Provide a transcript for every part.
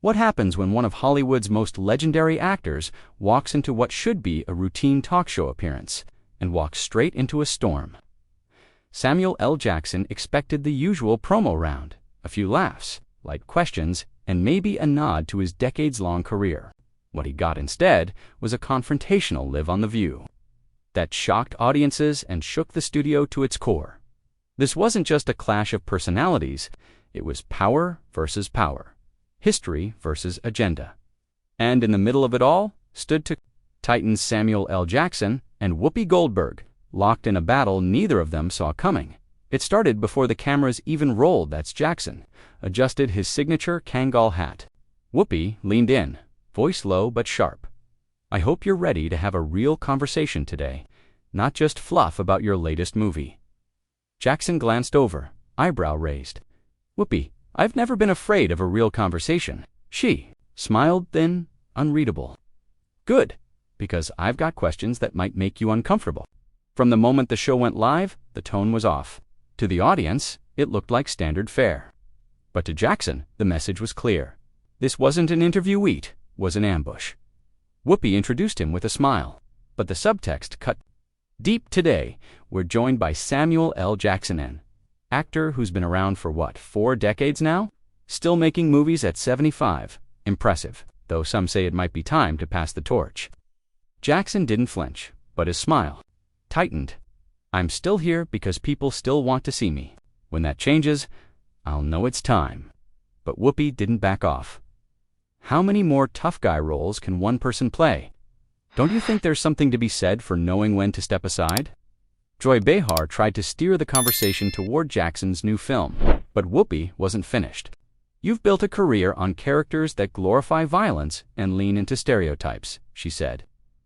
What happens when one of Hollywood's most legendary actors walks into what should be a routine talk show appearance and walks straight into a storm? Samuel L. Jackson expected the usual promo round, a few laughs, light questions, and maybe a nod to his decades-long career. What he got instead was a confrontational live on The View that shocked audiences and shook the studio to its core. This wasn't just a clash of personalities, it was power versus power, history versus agenda. And in the middle of it all stood Titans Samuel L. Jackson and Whoopi Goldberg, locked in a battle neither of them saw coming. It started before the cameras even rolled. That's Jackson adjusted his signature Kangol hat. Whoopi leaned in, voice low but sharp. "I hope you're ready to have a real conversation today, not just fluff about your latest movie." Jackson glanced over, eyebrow raised. "Whoopi, I've never been afraid of a real conversation." She smiled thin, unreadable. "Good, because I've got questions that might make you uncomfortable." From the moment the show went live, the tone was off. To the audience, it looked like standard fare. But to Jackson, the message was clear. This wasn't an interview, it was an ambush. Whoopi introduced him with a smile, but the subtext cut deep. "Today, we're joined by Samuel L. Jackson, an actor who's been around for 4 decades now? Still making movies at 75. Impressive, though some say it might be time to pass the torch." Jackson didn't flinch, but his smile tightened. "I'm still here because people still want to see me. When that changes, I'll know it's time." But Whoopi didn't back off. "How many more tough guy roles can one person play? Don't you think there's something to be said for knowing when to step aside?" Joy Behar tried to steer the conversation toward Jackson's new film, but Whoopi wasn't finished. "You've built a career on characters that glorify violence and lean into stereotypes," she said.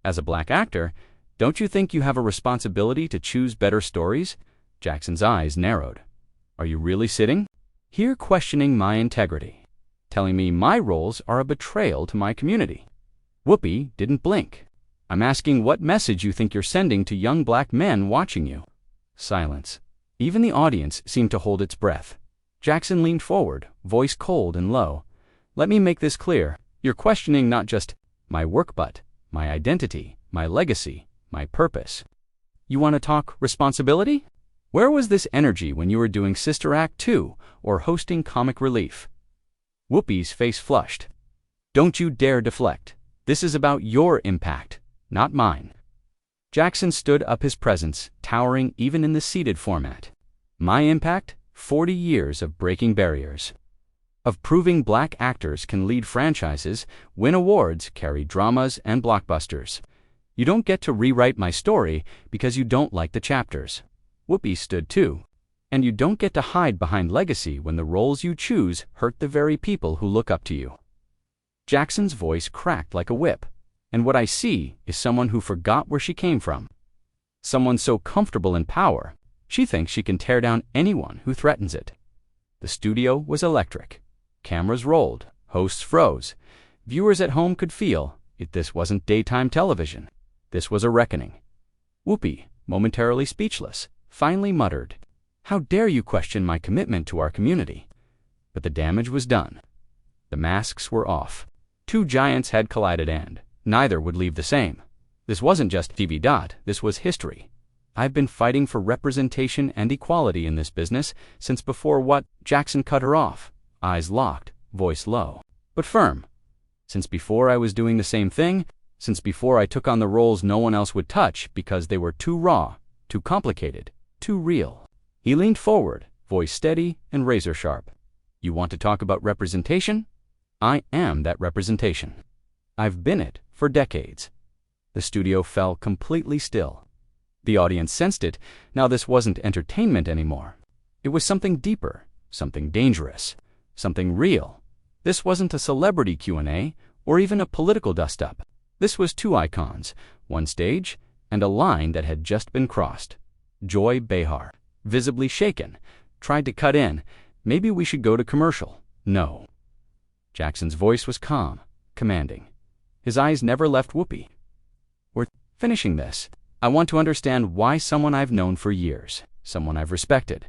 "As a black actor, don't you think you have a responsibility to choose better stories?" Jackson's eyes narrowed. "Are you really sitting here questioning my integrity? Telling me my roles are a betrayal to my community?" Whoopi didn't blink. "I'm asking what message you think you're sending to young black men watching you." Silence. Even the audience seemed to hold its breath. Jackson leaned forward, voice cold and low. "Let me make this clear. You're questioning not just my work but my identity, my legacy, my purpose. You want to talk responsibility? Where was this energy when you were doing Sister Act 2 or hosting Comic Relief?" Whoopi's face flushed. "Don't you dare deflect. This is about your impact, not mine." Jackson stood up, his presence towering even in the seated format. "My impact? 40 years of breaking barriers. Of proving black actors can lead franchises, win awards, carry dramas and blockbusters. You don't get to rewrite my story because you don't like the chapters." Whoopi stood too. "And you don't get to hide behind legacy when the roles you choose hurt the very people who look up to you." Jackson's voice cracked like a whip. "And what I see is someone who forgot where she came from. Someone so comfortable in power, she thinks she can tear down anyone who threatens it." The studio was electric. Cameras rolled, hosts froze. Viewers at home could feel this wasn't daytime television. This was a reckoning. Whoopi, momentarily speechless, finally muttered, "How dare you question my commitment to our community?" But the damage was done. The masks were off. Two giants had collided and neither would leave the same. This wasn't just TV. This was history. "I've been fighting for representation and equality in this business since before what?" Jackson cut her off, eyes locked, voice low, but firm. "Since before I was doing the same thing, since before I took on the roles no one else would touch because they were too raw, too complicated, too real." He leaned forward, voice steady and razor sharp. "You want to talk about representation? I am that representation. I've been it for decades." The studio fell completely still. The audience sensed it. Now this wasn't entertainment anymore. It was something deeper, something dangerous, something real. This wasn't a celebrity Q&A or even a political dust-up. This was two icons, one stage, and a line that had just been crossed. Joy Behar, visibly shaken, tried to cut in. "Maybe we should go to commercial." "No." Jackson's voice was calm, commanding. His eyes never left Whoopi. "We're finishing this. I want to understand why someone I've known for years, someone I've respected,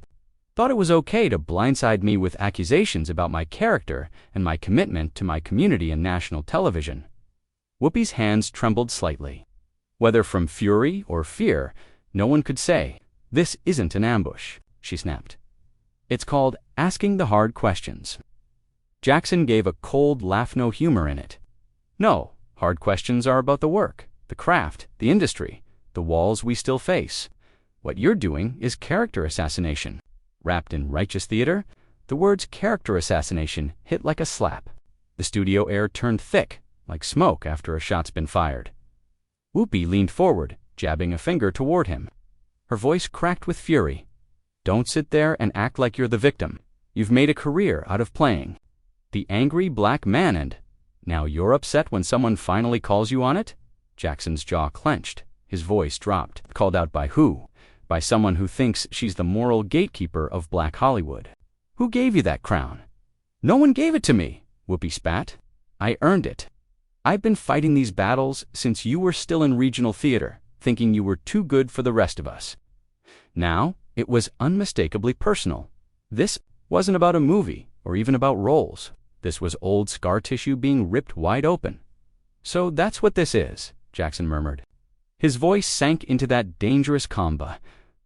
Thought it was okay to blindside me with accusations about my character and my commitment to my community and national television. Whoopi's hands trembled slightly. Whether from fury or fear, no one could say. "This isn't an ambush," she snapped. "It's called asking the hard questions." Jackson gave a cold laugh, no humor in it. "No, hard questions are about the work, the craft, the industry, the walls we still face. What you're doing is character assassination. Wrapped in righteous theater, the words character assassination hit like a slap. The studio air turned thick, like smoke after a shot's been fired. Whoopi leaned forward, jabbing a finger toward him. Her voice cracked with fury. "Don't sit there and act like you're the victim. You've made a career out of playing the angry black man, and now you're upset when someone finally calls you on it?" Jackson's jaw clenched. His voice dropped. "Called out by who? By someone who thinks she's the moral gatekeeper of Black Hollywood. Who gave you that crown?" "No one gave it to me," Whoopi spat. "I earned it. I've been fighting these battles since you were still in regional theater, thinking you were too good for the rest of us." Now, it was unmistakably personal. This wasn't about a movie or even about roles. This was old scar tissue being ripped wide open. "So that's what this is," Jackson murmured. His voice sank into that dangerous comba,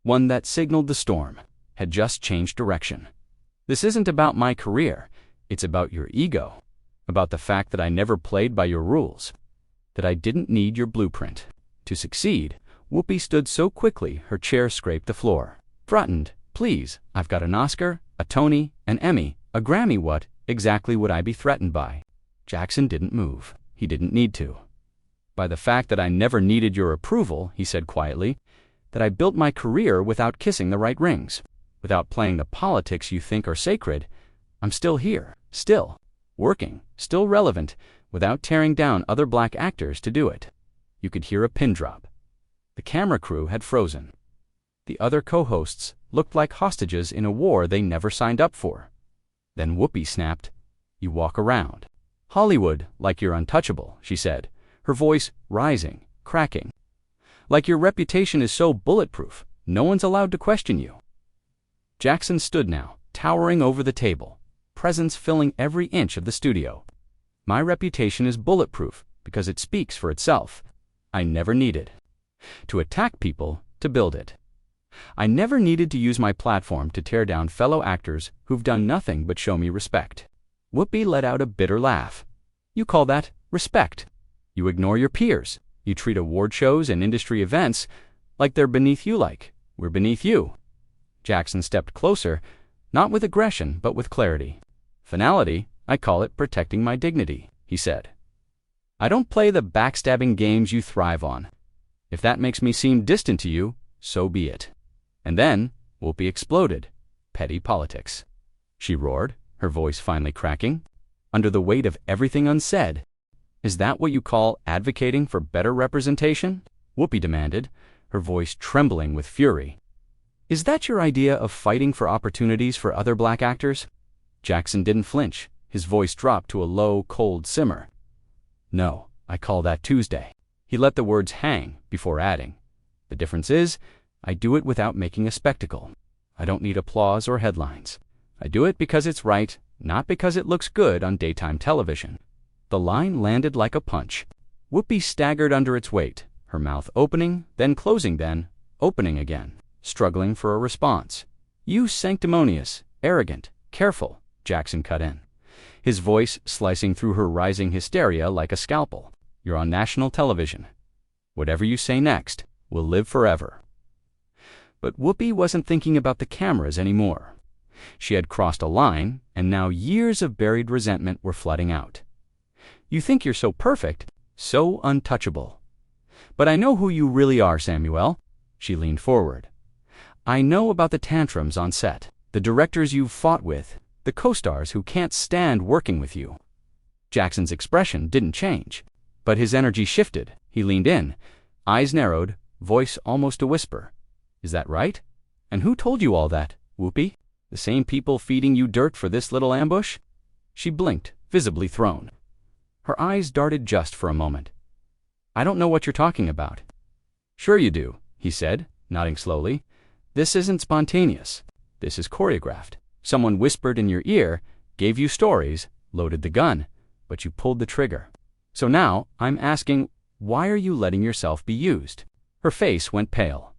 one that signaled the storm had just changed direction. "This isn't about my career. It's about your ego. About the fact that I never played by your rules. That I didn't need your blueprint. To succeed." Whoopi stood so quickly her chair scraped the floor. "Threatened, please. I've got an Oscar, a Tony, an Emmy, a Grammy. What exactly would I be threatened by?" Jackson didn't move. He didn't need to. "By the fact that I never needed your approval," he said quietly. "That I built my career without kissing the right rings. Without playing the politics you think are sacred. I'm still here. Still working. Still relevant. Without tearing down other black actors to do it." You could hear a pin drop. The camera crew had frozen. The other co-hosts looked like hostages in a war they never signed up for. Then Whoopi snapped, "You walk around Hollywood like you're untouchable," she said, her voice rising, cracking. "Like your reputation is so bulletproof, no one's allowed to question you." Jackson stood now, towering over the table, presence filling every inch of the studio. "My reputation is bulletproof because it speaks for itself. I never needed to attack people to build it. I never needed to use my platform to tear down fellow actors who've done nothing but show me respect." Whoopi let out a bitter laugh. "You call that respect? You ignore your peers. You treat award shows and industry events like they're beneath you, like we're beneath you." Jackson stepped closer, not with aggression but with clarity. "Finality, I call it protecting my dignity," he said. "I don't play the backstabbing games you thrive on. If that makes me seem distant to you, so be it." And then Whoopi exploded. "Petty politics," she roared, her voice finally cracking. "Under the weight of everything unsaid. Is that what you call advocating for better representation?" Whoopi demanded, her voice trembling with fury. "Is that your idea of fighting for opportunities for other black actors?" Jackson didn't flinch. His voice dropped to a low, cold simmer. "No, I call that Tuesday." He let the words hang before adding, "The difference is, I do it without making a spectacle. I don't need applause or headlines. I do it because it's right, not because it looks good on daytime television." The line landed like a punch. Whoopi staggered under its weight, her mouth opening, then closing, then opening again, struggling for a response. "You sanctimonious, arrogant, careful," Jackson cut in, his voice slicing through her rising hysteria like a scalpel. "You're on national television. Whatever you say next will live forever." But Whoopi wasn't thinking about the cameras anymore. She had crossed a line, and now years of buried resentment were flooding out. "You think you're so perfect, so untouchable. But I know who you really are, Samuel." She leaned forward. "I know about the tantrums on set, the directors you've fought with, the co-stars who can't stand working with you." Jackson's expression didn't change, but his energy shifted. He leaned in, eyes narrowed, voice almost a whisper. "Is that right? And who told you all that, Whoopi? The same people feeding you dirt for this little ambush?" She blinked, visibly thrown. Her eyes darted just for a moment. "I don't know what you're talking about." "Sure you do," he said, nodding slowly. "This isn't spontaneous. This is choreographed. Someone whispered in your ear, gave you stories, loaded the gun, but you pulled the trigger. So now, I'm asking, why are you letting yourself be used?" Her face went pale.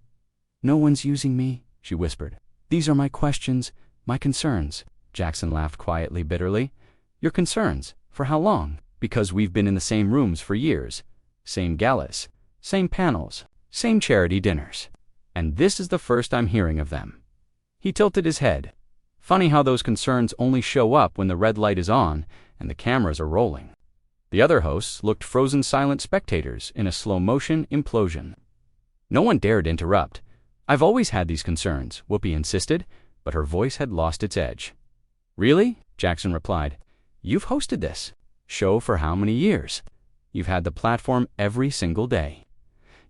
"No one's using me," she whispered. "These are my questions, my concerns." Jackson laughed quietly, bitterly. "Your concerns? For how long?" "Because we've been in the same rooms for years. Same galas, same panels, same charity dinners. And this is the first I'm hearing of them." He tilted his head. "Funny how those concerns only show up when the red light is on and the cameras are rolling." The other hosts looked frozen silent spectators in a slow-motion implosion. No one dared interrupt. "I've always had these concerns," Whoopi insisted, but her voice had lost its edge. "Really?" Jackson replied. "You've hosted this show for how many years? You've had the platform every single day.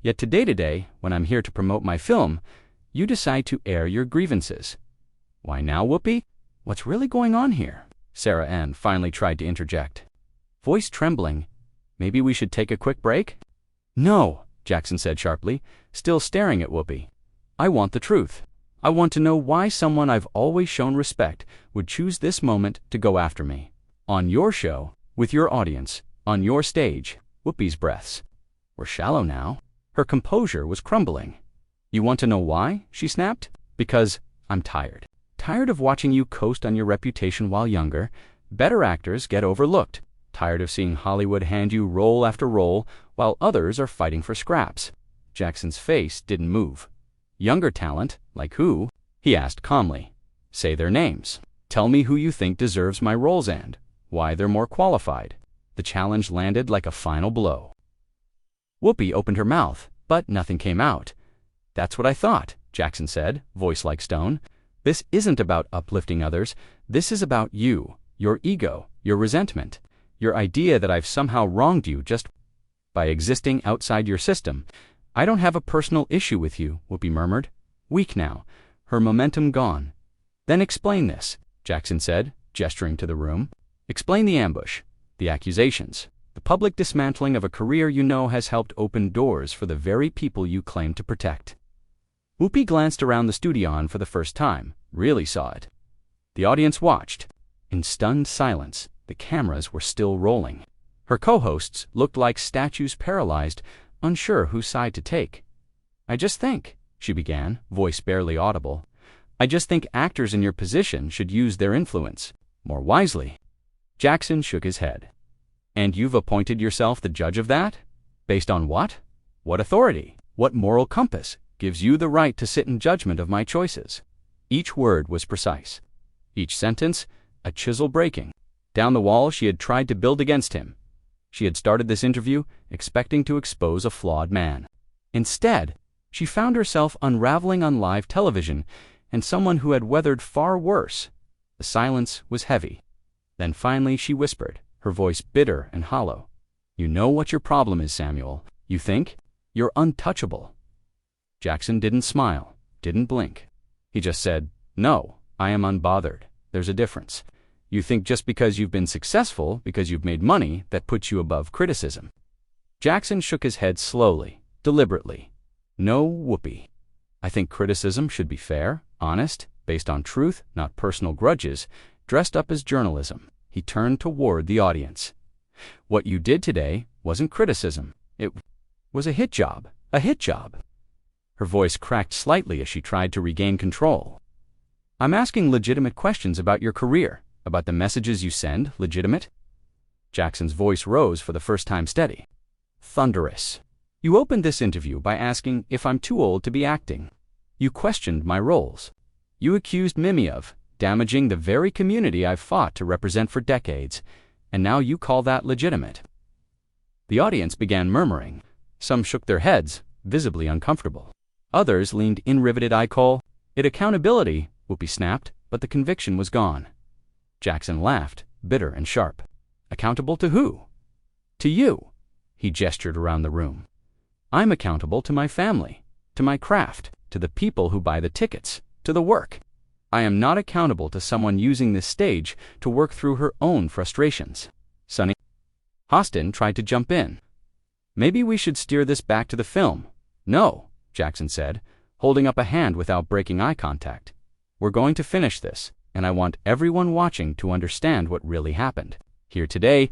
Yet today, when I'm here to promote my film, you decide to air your grievances. Why now, Whoopi? What's really going on here?" Sarah Ann finally tried to interject. Voice trembling, "Maybe we should take a quick break?" "No," Jackson said sharply, still staring at Whoopi. "I want the truth. I want to know why someone I've always shown respect would choose this moment to go after me. On your show, with your audience, on your stage." Whoopi's breaths were shallow now. Her composure was crumbling. "You want to know why?" she snapped. "Because I'm tired. Tired of watching you coast on your reputation while younger. Better actors get overlooked. Tired of seeing Hollywood hand you role after role while others are fighting for scraps." Jackson's face didn't move. "Younger talent, like who?" he asked calmly. "Say their names. Tell me who you think deserves my roles and why they're more qualified." The challenge landed like a final blow. Whoopi opened her mouth, but nothing came out. "That's what I thought," Jackson said, voice like stone. "This isn't about uplifting others. This is about you, your ego, your resentment, your idea that I've somehow wronged you just by existing outside your system. I don't have a personal issue with you," Whoopi murmured. Weak now, her momentum gone. "Then explain this," Jackson said, gesturing to the room. "Explain the ambush, the accusations, the public dismantling of a career you know has helped open doors for the very people you claim to protect." Whoopi glanced around the studio and for the first time, really saw it. The audience watched. In stunned silence, the cameras were still rolling. Her co-hosts looked like statues paralyzed, unsure whose side to take. "I just think," she began, voice barely audible, "I just think actors in your position should use their influence more wisely." Jackson shook his head. "And you've appointed yourself the judge of that? Based on what? What authority? What moral compass gives you the right to sit in judgment of my choices?" Each word was precise. Each sentence, a chisel breaking down the wall she had tried to build against him. She had started this interview expecting to expose a flawed man. Instead, she found herself unraveling on live television and someone who had weathered far worse. The silence was heavy. Then finally she whispered, her voice bitter and hollow. "You know what your problem is, Samuel. You think you're untouchable." Jackson didn't smile, didn't blink. He just said, "No, I am unbothered. There's a difference. You think just because you've been successful, because you've made money, that puts you above criticism." Jackson shook his head slowly, deliberately. "No, Whoopi. I think criticism should be fair, honest, based on truth, not personal grudges, dressed up as journalism." He turned toward the audience. "What you did today wasn't criticism. It was a hit job. A hit job." Her voice cracked slightly as she tried to regain control. "I'm asking legitimate questions about your career, about the messages you send, legitimate?" Jackson's voice rose for the first time steady. Thunderous. "You opened this interview by asking if I'm too old to be acting. You questioned my roles. You accused Mimi of damaging the very community I've fought to represent for decades, and now you call that legitimate." The audience began murmuring. Some shook their heads, visibly uncomfortable. Others leaned in riveted eye coal. "It accountability," Whoopi snapped, but the conviction was gone. Jackson laughed, bitter and sharp. "Accountable to who?" "To you." He gestured around the room. "I'm accountable to my family, to my craft, to the people who buy the tickets, to the work. I am not accountable to someone using this stage to work through her own frustrations." Sonny Hostin tried to jump in. "Maybe we should steer this back to the film." "No," Jackson said, holding up a hand without breaking eye contact. We're going to finish this, and I want everyone watching to understand what really happened. Here today,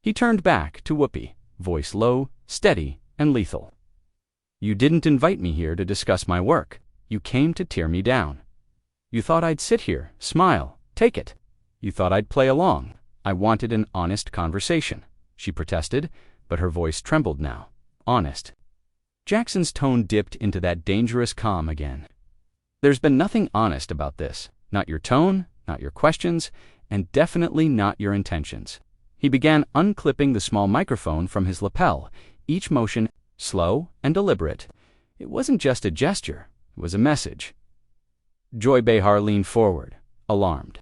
he turned back to Whoopi, voice low, steady, and lethal. You didn't invite me here to discuss my work. You came to tear me down. You thought I'd sit here, smile, take it. You thought I'd play along. I wanted an honest conversation, she protested, but her voice trembled now. Honest. Jackson's tone dipped into that dangerous calm again. There's been nothing honest about this. Not your tone, not your questions, and definitely not your intentions. He began unclipping the small microphone from his lapel, each motion slow and deliberate. It wasn't just a gesture, it was a message. Joy Behar leaned forward, alarmed.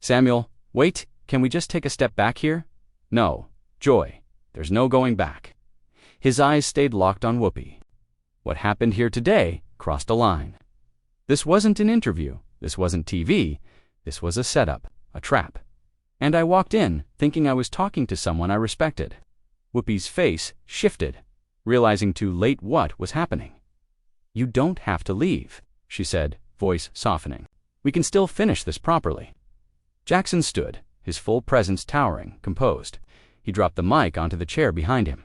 Samuel, wait, can we just take a step back here? No, Joy, there's no going back. His eyes stayed locked on Whoopi. What happened here today crossed a line. This wasn't an interview, this wasn't TV, this was a setup, a trap. And I walked in, thinking I was talking to someone I respected. Whoopi's face shifted, realizing too late what was happening. You don't have to leave, she said, voice softening. We can still finish this properly. Jackson stood, his full presence towering, composed. He dropped the mic onto the chair behind him.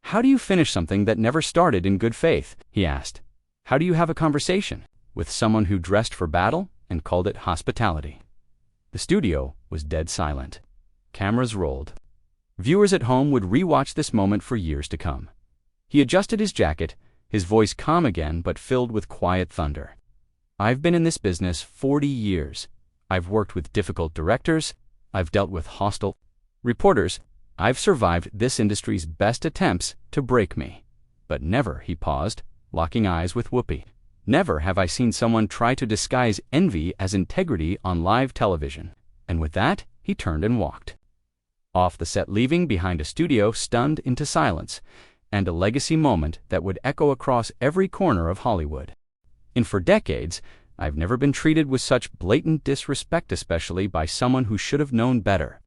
How do you finish something that never started in good faith? He asked. How do you have a conversation with someone who dressed for battle and called it hospitality? The studio was dead silent. Cameras rolled. Viewers at home would rewatch this moment for years to come. He adjusted his jacket, his voice calm again but filled with quiet thunder. I've been in this business 40 years. I've worked with difficult directors. I've dealt with hostile reporters. I've survived this industry's best attempts to break me. But never, he paused, locking eyes with Whoopi. Never have I seen someone try to disguise envy as integrity on live television. And with that, he turned and walked off the set, leaving behind a studio stunned into silence, and a legacy moment that would echo across every corner of Hollywood. And for decades, I've never been treated with such blatant disrespect, especially by someone who should have known better.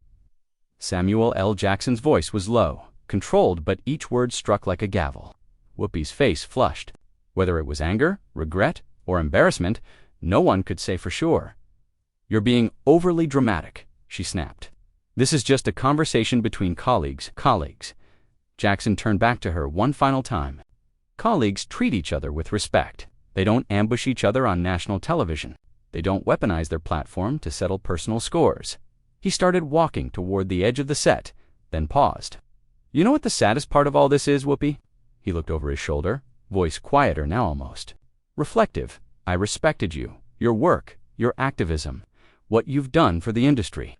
Samuel L. Jackson's voice was low, controlled, but each word struck like a gavel. Whoopi's face flushed. Whether it was anger, regret, or embarrassment, no one could say for sure. You're being overly dramatic, she snapped. This is just a conversation between colleagues. Jackson turned back to her one final time. Colleagues treat each other with respect. They don't ambush each other on national television. They don't weaponize their platform to settle personal scores. He started walking toward the edge of the set, then paused. You know what the saddest part of all this is, Whoopi? He looked over his shoulder, voice quieter now almost. Reflective. I respected you, your work, your activism, what you've done for the industry.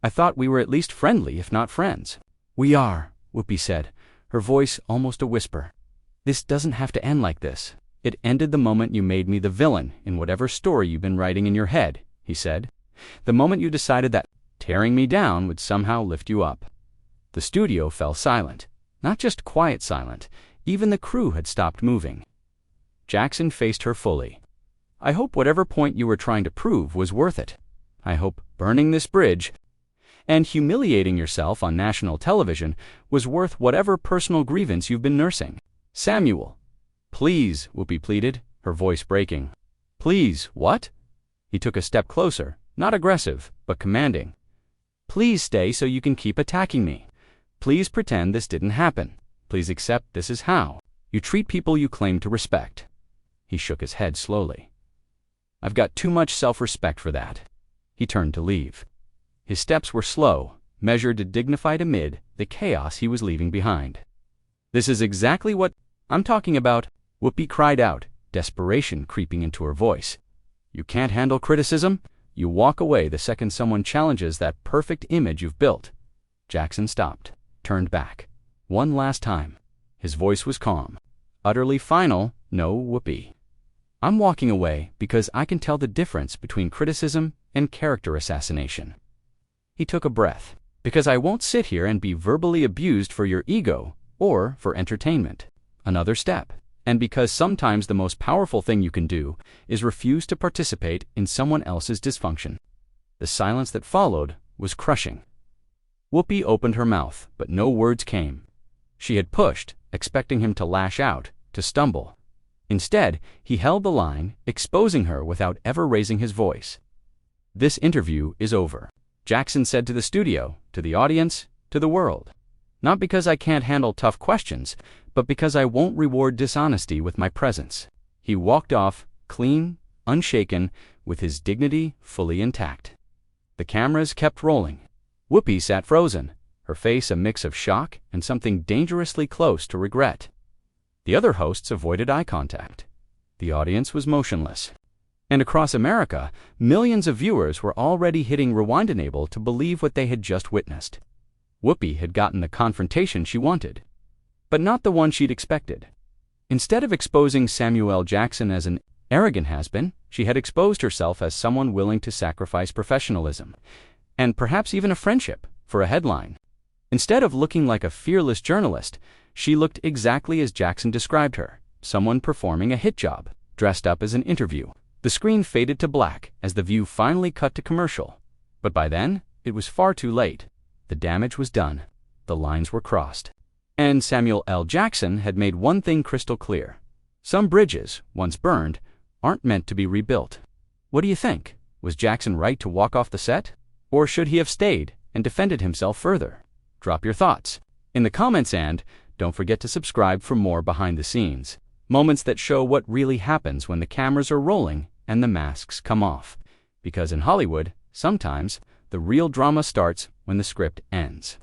I thought we were at least friendly, if not friends. We are, Whoopi said, her voice almost a whisper. This doesn't have to end like this. It ended the moment you made me the villain in whatever story you've been writing in your head, he said. The moment you decided that tearing me down would somehow lift you up. The studio fell silent. Not just quiet silent. Even the crew had stopped moving. Jackson faced her fully. I hope whatever point you were trying to prove was worth it. I hope burning this bridge and humiliating yourself on national television was worth whatever personal grievance you've been nursing. Samuel. Please, Whoopi pleaded, her voice breaking. Please, what? He took a step closer, not aggressive, but commanding. Please stay so you can keep attacking me. Please pretend this didn't happen. Please accept this is how you treat people you claim to respect. He shook his head slowly. I've got too much self-respect for that. He turned to leave. His steps were slow, measured, dignified amid the chaos he was leaving behind. This is exactly what I'm talking about, Whoopi cried out, desperation creeping into her voice. You can't handle criticism? You walk away the second someone challenges that perfect image you've built. Jackson stopped, turned back. One last time. His voice was calm, utterly final. No, Whoopi. I'm walking away because I can tell the difference between criticism and character assassination. He took a breath. Because I won't sit here and be verbally abused for your ego or for entertainment. Another step. And because sometimes the most powerful thing you can do is refuse to participate in someone else's dysfunction. The silence that followed was crushing. Whoopi opened her mouth, but no words came. She had pushed, expecting him to lash out, to stumble. Instead, he held the line, exposing her without ever raising his voice. "This interview is over," Jackson said to the studio, to the audience, to the world. "Not because I can't handle tough questions, but because I won't reward dishonesty with my presence." He walked off, clean, unshaken, with his dignity fully intact. The cameras kept rolling. Whoopi sat frozen, her face a mix of shock and something dangerously close to regret. The other hosts avoided eye contact. The audience was motionless. And across America, millions of viewers were already hitting rewind enable to believe what they had just witnessed. Whoopi had gotten the confrontation she wanted, but not the one she'd expected. Instead of exposing Samuel L. Jackson as an arrogant has-been, she had exposed herself as someone willing to sacrifice professionalism, and perhaps even a friendship, for a headline. Instead of looking like a fearless journalist, she looked exactly as Jackson described her, someone performing a hit job, dressed up as an interview. The screen faded to black as the view finally cut to commercial. But by then, it was far too late. The damage was done. The lines were crossed. And Samuel L. Jackson had made one thing crystal clear. Some bridges, once burned, aren't meant to be rebuilt. What do you think? Was Jackson right to walk off the set? Or should he have stayed and defended himself further? Drop your thoughts in the comments, and don't forget to subscribe for more behind the scenes. Moments that show what really happens when the cameras are rolling and the masks come off. Because in Hollywood, sometimes, the real drama starts when the script ends.